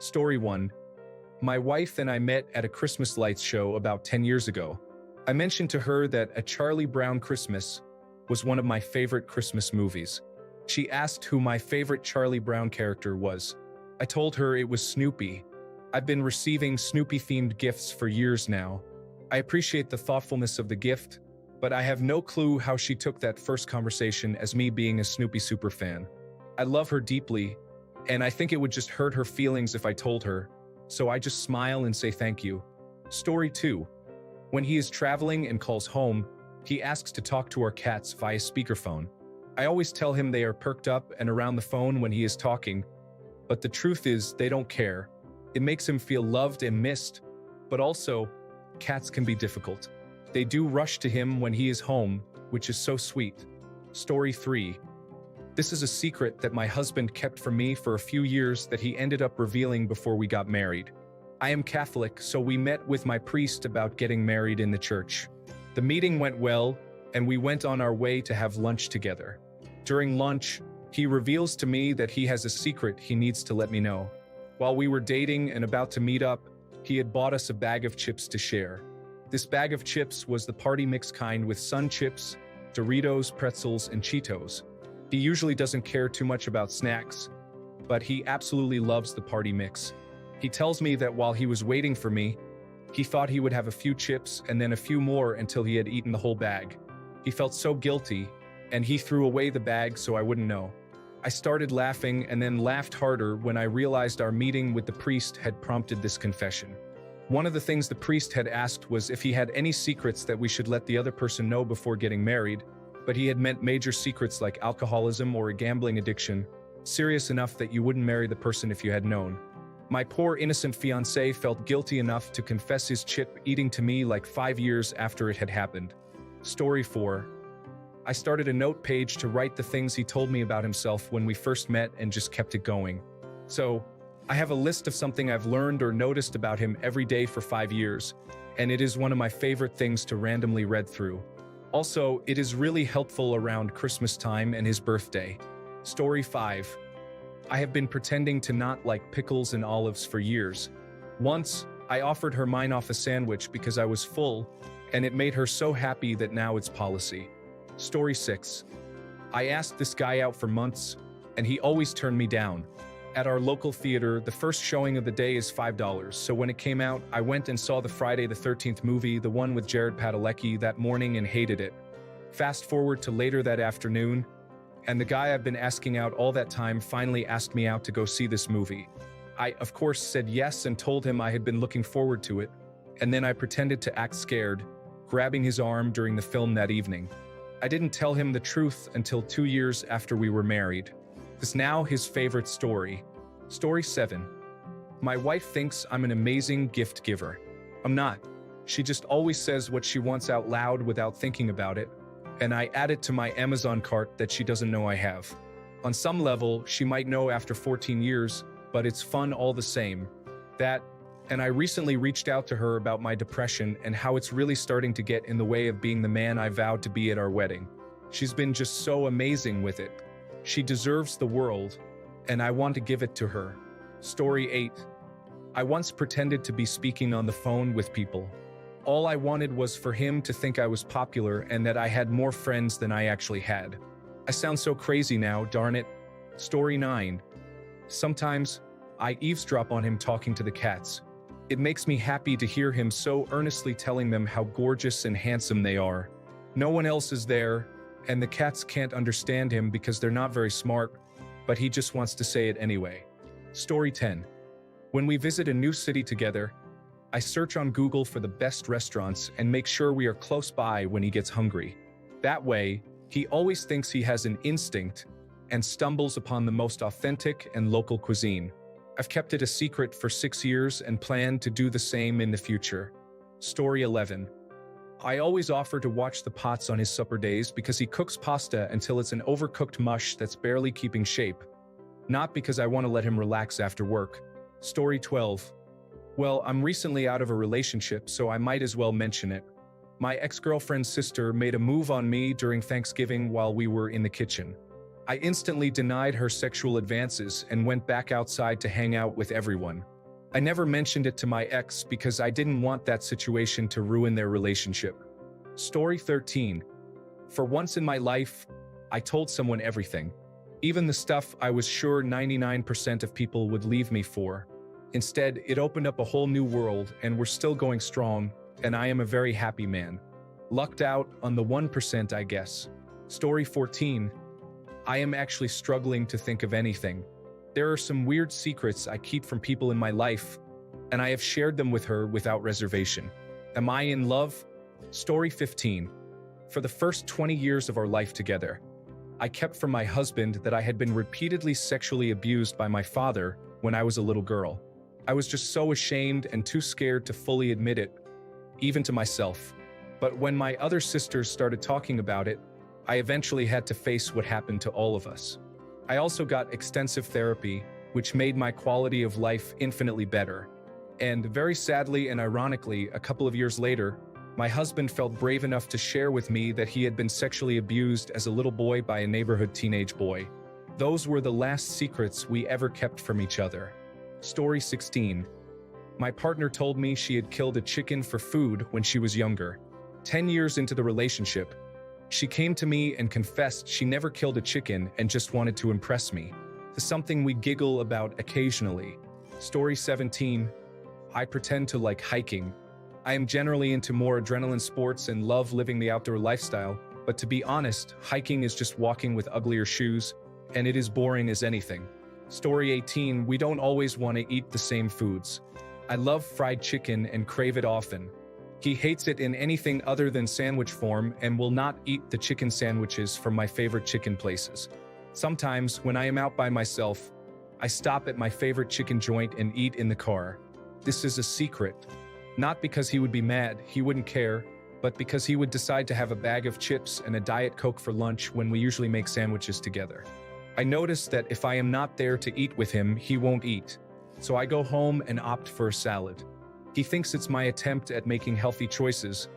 Story 1. My wife and I met at a Christmas lights show about 10 years ago. I mentioned to her that A Charlie Brown Christmas was one of my favorite Christmas movies. She asked who my favorite Charlie Brown character was. I told her it was Snoopy. I've been receiving Snoopy-themed gifts for years now. I appreciate the thoughtfulness of the gift, but I have no clue how she took that first conversation as me being a Snoopy superfan. I love her deeply, and I think it would just hurt her feelings if I told her, so I just smile and say thank you. Story 2. When he is traveling and calls home, he asks to talk to our cats via speakerphone. I always tell him they are perked up and around the phone when he is talking, but the truth is they don't care. It makes him feel loved and missed, but also, cats can be difficult. They do rush to him when he is home, which is so sweet. Story 3. This is a secret that my husband kept from me for a few years that he ended up revealing before we got married. I am Catholic, so we met with my priest about getting married in the church. The meeting went well, and we went on our way to have lunch together. During lunch, he reveals to me that he has a secret he needs to let me know. While we were dating and about to meet up, he had bought us a bag of chips to share. This bag of chips was the party mix kind with Sun Chips, Doritos, pretzels, and Cheetos. He usually doesn't care too much about snacks, but he absolutely loves the party mix. He tells me that while he was waiting for me, he thought he would have a few chips and then a few more until he had eaten the whole bag. He felt so guilty, and he threw away the bag so I wouldn't know. I started laughing and then laughed harder when I realized our meeting with the priest had prompted this confession. One of the things the priest had asked was if he had any secrets that we should let the other person know before getting married, but he had meant major secrets like alcoholism or a gambling addiction, serious enough that you wouldn't marry the person if you had known. My poor innocent fiancé felt guilty enough to confess his chip eating to me like 5 years after it had happened. Story 4. I started a note page to write the things he told me about himself when we first met and just kept it going. So, I have a list of something I've learned or noticed about him every day for 5 years, and it is one of my favorite things to randomly read through. Also, it is really helpful around Christmas time and his birthday. Story 5. I have been pretending to not like pickles and olives for years. Once, I offered her mine off a sandwich because I was full, and it made her so happy that now it's policy. Story 6. I asked this guy out for months, and he always turned me down. At our local theater, the first showing of the day is $5, so when it came out, I went and saw the Friday the 13th movie, the one with Jared Padalecki, that morning and hated it. Fast forward to later that afternoon, and the guy I've been asking out all that time finally asked me out to go see this movie. I, of course, said yes and told him I had been looking forward to it, and then I pretended to act scared, grabbing his arm during the film that evening. I didn't tell him the truth until 2 years after we were married. This is now his favorite story. Story 7. My wife thinks I'm an amazing gift giver. I'm not. She just always says what she wants out loud without thinking about it, and I add it to my Amazon cart that she doesn't know I have. On some level, she might know after 14 years, but it's fun all the same. And I recently reached out to her about my depression and how it's really starting to get in the way of being the man I vowed to be at our wedding. She's been just so amazing with it. She deserves the world, and I want to give it to her. Story 8. I once pretended to be speaking on the phone with people. All I wanted was for him to think I was popular and that I had more friends than I actually had. I sound so crazy now, darn it. Story 9. Sometimes, I eavesdrop on him talking to the cats. It makes me happy to hear him so earnestly telling them how gorgeous and handsome they are. No one else is there, and the cats can't understand him because they're not very smart, but he just wants to say it anyway. Story 10. When we visit a new city together, I search on Google for the best restaurants and make sure we are close by when he gets hungry. That way, he always thinks he has an instinct and stumbles upon the most authentic and local cuisine. I've kept it a secret for 6 years and plan to do the same in the future. Story 11. I always offer to watch the pots on his supper days because he cooks pasta until it's an overcooked mush that's barely keeping shape. Not because I want to let him relax after work. Story 12. Well, I'm recently out of a relationship, so I might as well mention it. My ex-girlfriend's sister made a move on me during Thanksgiving while we were in the kitchen. I instantly denied her sexual advances and went back outside to hang out with everyone. I never mentioned it to my ex because I didn't want that situation to ruin their relationship. Story 13. For once in my life, I told someone everything. Even the stuff I was sure 99% of people would leave me for. Instead, it opened up a whole new world, and we're still going strong, and I am a very happy man. Lucked out on the 1%, I guess. Story 14. I am actually struggling to think of anything. There are some weird secrets I keep from people in my life, and I have shared them with her without reservation. Am I in love? Story 15. For the first 20 years of our life together, I kept from my husband that I had been repeatedly sexually abused by my father when I was a little girl. I was just so ashamed and too scared to fully admit it, even to myself. But when my other sisters started talking about it, I eventually had to face what happened to all of us. I also got extensive therapy, which made my quality of life infinitely better. And very sadly and ironically, a couple of years later, my husband felt brave enough to share with me that he had been sexually abused as a little boy by a neighborhood teenage boy. Those were the last secrets we ever kept from each other. Story 16. My partner told me she had killed a chicken for food when she was younger. 10 years into the relationship, she came to me and confessed she never killed a chicken and just wanted to impress me. It's something we giggle about occasionally. Story 17. I pretend to like hiking. I am generally into more adrenaline sports and love living the outdoor lifestyle, but to be honest, hiking is just walking with uglier shoes, and it is boring as anything. Story 18. We don't always want to eat the same foods. I love fried chicken and crave it often. He hates it in anything other than sandwich form and will not eat the chicken sandwiches from my favorite chicken places. Sometimes, when I am out by myself, I stop at my favorite chicken joint and eat in the car. This is a secret. Not because he would be mad, he wouldn't care, but because he would decide to have a bag of chips and a Diet Coke for lunch when we usually make sandwiches together. I notice that if I am not there to eat with him, he won't eat. So I go home and opt for a salad. He thinks it's my attempt at making healthy choices,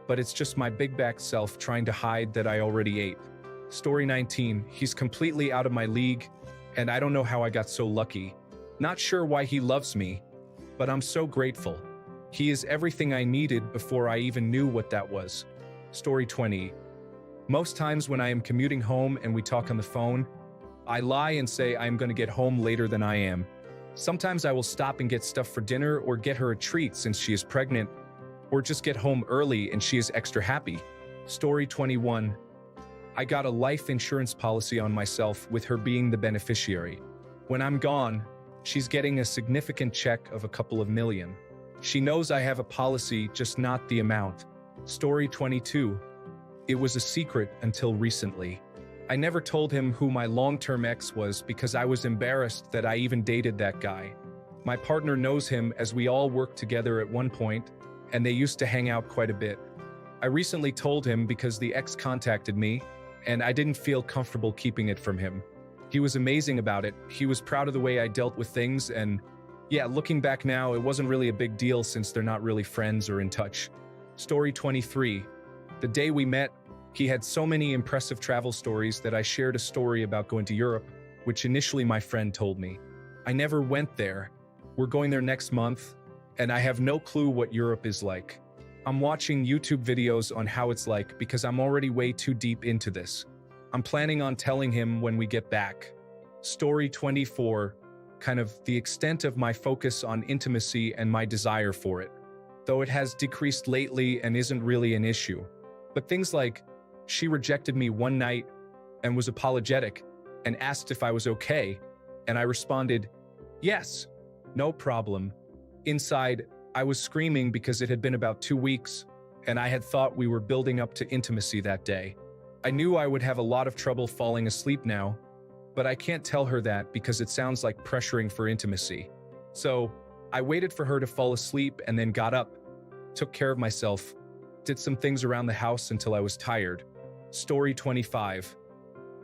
but it's just my big back self trying to hide that I already ate. Story 19. He's completely out of my league, and I don't know how I got so lucky. Not sure why he loves me, but I'm so grateful. He is everything I needed before I even knew what that was. Story 20. Most times when I am commuting home and we talk on the phone, I lie and say I am going to get home later than I am. Sometimes I will stop and get stuff for dinner or get her a treat since she is pregnant, or just get home early and she is extra happy. Story 21. I got a life insurance policy on myself with her being the beneficiary. When I'm gone, she's getting a significant check of a couple of million. She knows I have a policy, just not the amount. Story 22. It was a secret until recently. I never told him who my long-term ex was because I was embarrassed that I even dated that guy. My partner knows him as we all worked together at one point, and they used to hang out quite a bit. I recently told him because the ex contacted me, and I didn't feel comfortable keeping it from him. He was amazing about it. He was proud of the way I dealt with things, and yeah, looking back now, it wasn't really a big deal since they're not really friends or in touch. Story 23. The day we met, he had so many impressive travel stories that I shared a story about going to Europe, which initially my friend told me. I never went there. We're going there next month, and I have no clue what Europe is like. I'm watching YouTube videos on how it's like because I'm already way too deep into this. I'm planning on telling him when we get back. Story 24. Kind of the extent of my focus on intimacy and my desire for it. Though it has decreased lately and isn't really an issue. But things like, she rejected me one night and was apologetic and asked if I was okay, and I responded, yes, no problem. Inside, I was screaming because it had been about 2 weeks, and I had thought we were building up to intimacy that day. I knew I would have a lot of trouble falling asleep now, but I can't tell her that because it sounds like pressuring for intimacy. So, I waited for her to fall asleep and then got up, took care of myself, did some things around the house until I was tired. Story 25.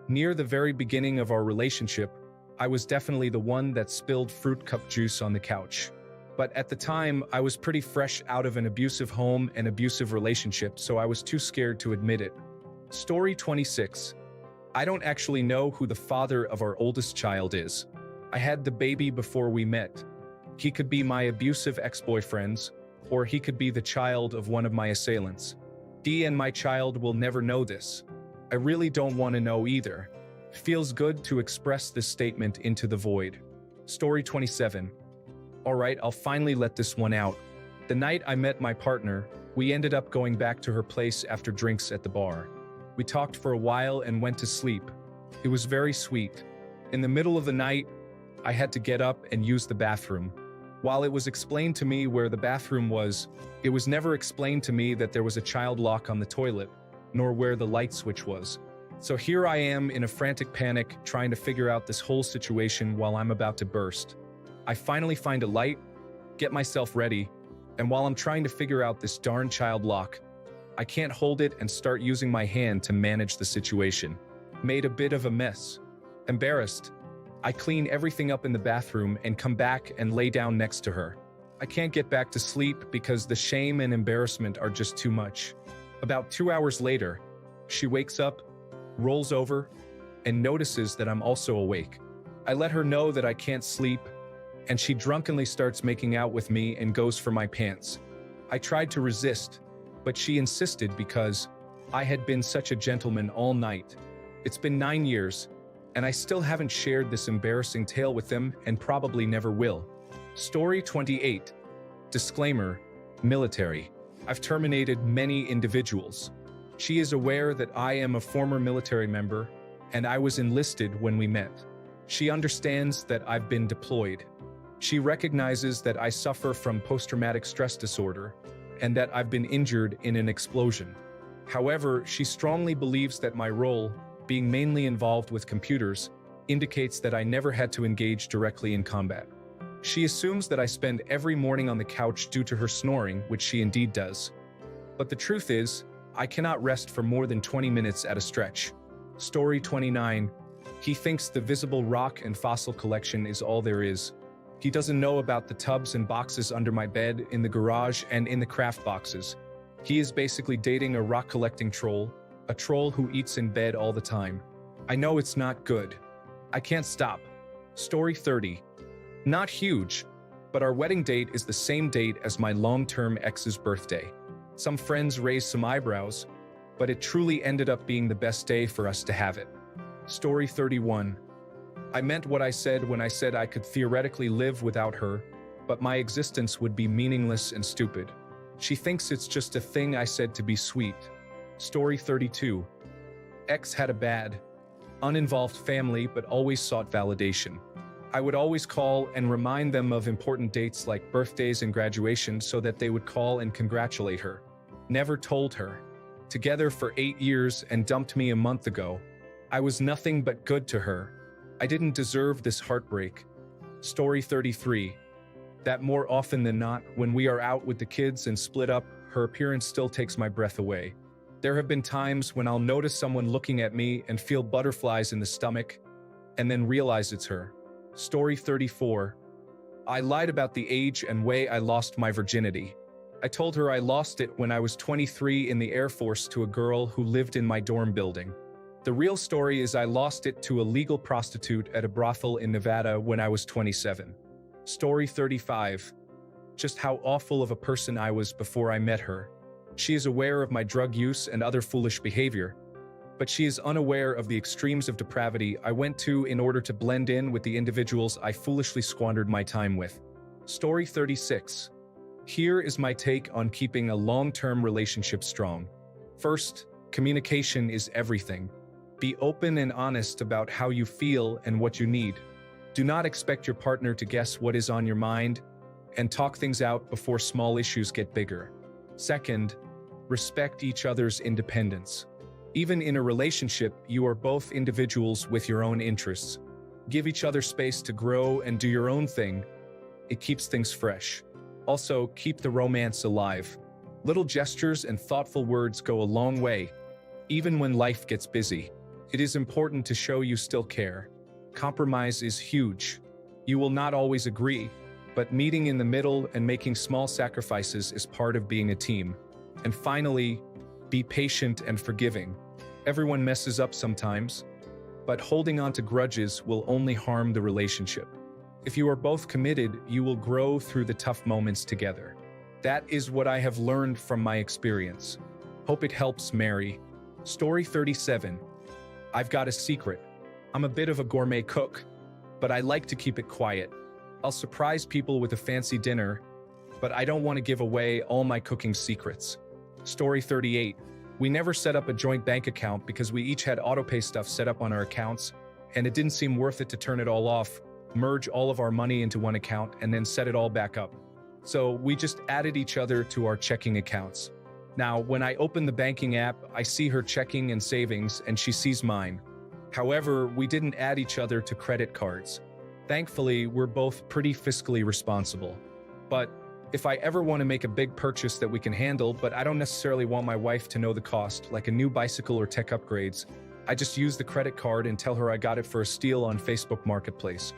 Near the very beginning of our relationship, I was definitely the one that spilled fruit cup juice on the couch. But at the time, I was pretty fresh out of an abusive home and abusive relationship, so I was too scared to admit it. Story 26. I don't actually know who the father of our oldest child is. I had the baby before we met. He could be my abusive ex-boyfriend's, or he could be the child of one of my assailants. Dee and my child will never know this. I really don't want to know either. Feels good to express this statement into the void. Story 27. Alright, I'll finally let this one out. The night I met my partner, we ended up going back to her place after drinks at the bar. We talked for a while and went to sleep. It was very sweet. In the middle of the night, I had to get up and use the bathroom. While it was explained to me where the bathroom was, it was never explained to me that there was a child lock on the toilet, nor where the light switch was. So here I am in a frantic panic trying to figure out this whole situation while I'm about to burst. I finally find a light, get myself ready, and while I'm trying to figure out this darn child lock, I can't hold it and start using my hand to manage the situation. Made a bit of a mess. Embarrassed, I clean everything up in the bathroom and come back and lay down next to her. I can't get back to sleep because the shame and embarrassment are just too much. About 2 hours later, she wakes up, rolls over, and notices that I'm also awake. I let her know that I can't sleep, and she drunkenly starts making out with me and goes for my pants. I tried to resist, but she insisted because I had been such a gentleman all night. It's been 9 years, and I still haven't shared this embarrassing tale with them and probably never will. Story 28. Disclaimer: military. I've terminated many individuals. She is aware that I am a former military member, and I was enlisted when we met. She understands that I've been deployed. She recognizes that I suffer from post-traumatic stress disorder, and that I've been injured in an explosion. However, she strongly believes that my role, being mainly involved with computers, indicates that I never had to engage directly in combat. She assumes that I spend every morning on the couch due to her snoring, which she indeed does. But the truth is, I cannot rest for more than 20 minutes at a stretch. Story 29. He thinks the visible rock and fossil collection is all there is. He doesn't know about the tubs and boxes under my bed, in the garage, and in the craft boxes. He is basically dating a rock-collecting troll, a troll who eats in bed all the time. I know it's not good. I can't stop. Story 30. Not huge, but our wedding date is the same date as my long-term ex's birthday. Some friends raised some eyebrows, but it truly ended up being the best day for us to have it. Story 31. I meant what I said when I said I could theoretically live without her, but my existence would be meaningless and stupid. She thinks it's just a thing I said to be sweet. Story 32. Ex had a bad, uninvolved family but always sought validation. I would always call and remind them of important dates like birthdays and graduation so that they would call and congratulate her. Never told her. Together for 8 years and dumped me a month ago. I was nothing but good to her. I didn't deserve this heartbreak. Story 33. That more often than not, when we are out with the kids and split up, her appearance still takes my breath away. There have been times when I'll notice someone looking at me and feel butterflies in the stomach, and then realize it's her. Story 34. I lied about the age and way I lost my virginity. I told her I lost it when I was 23 in the Air Force to a girl who lived in my dorm building. The real story is I lost it to a legal prostitute at a brothel in Nevada when I was 27. Story 35. Just how awful of a person I was before I met her. She is aware of my drug use and other foolish behavior, but she is unaware of the extremes of depravity I went to in order to blend in with the individuals I foolishly squandered my time with. Story 36. Here is my take on keeping a long-term relationship strong. First, communication is everything. Be open and honest about how you feel and what you need. Do not expect your partner to guess what is on your mind, and talk things out before small issues get bigger. Second, respect each other's independence. Even in a relationship, you are both individuals with your own interests. Give each other space to grow and do your own thing. It keeps things fresh. Also, keep the romance alive. Little gestures and thoughtful words go a long way, even when life gets busy. It is important to show you still care. Compromise is huge. You will not always agree, but meeting in the middle and making small sacrifices is part of being a team. And finally, be patient and forgiving. Everyone messes up sometimes. but holding on to grudges will only harm the relationship. If you are both committed, you will grow through the tough moments together. That is what I have learned from my experience. Hope it helps, Mary. Story 37. I've got a secret. I'm a bit of a gourmet cook, but I like to keep it quiet. I'll surprise people with a fancy dinner, but I don't want to give away all my cooking secrets. Story 38. We never set up a joint bank account because we each had autopay stuff set up on our accounts, and it didn't seem worth it to turn it all off, merge all of our money into one account, and then set it all back up. So we just added each other to our checking accounts. Now, when I open the banking app, I see her checking and savings, and she sees mine. However, we didn't add each other to credit cards. Thankfully, we're both pretty fiscally responsible. But if I ever want to make a big purchase that we can handle, but I don't necessarily want my wife to know the cost, like a new bicycle or tech upgrades, I just use the credit card and tell her I got it for a steal on Facebook Marketplace.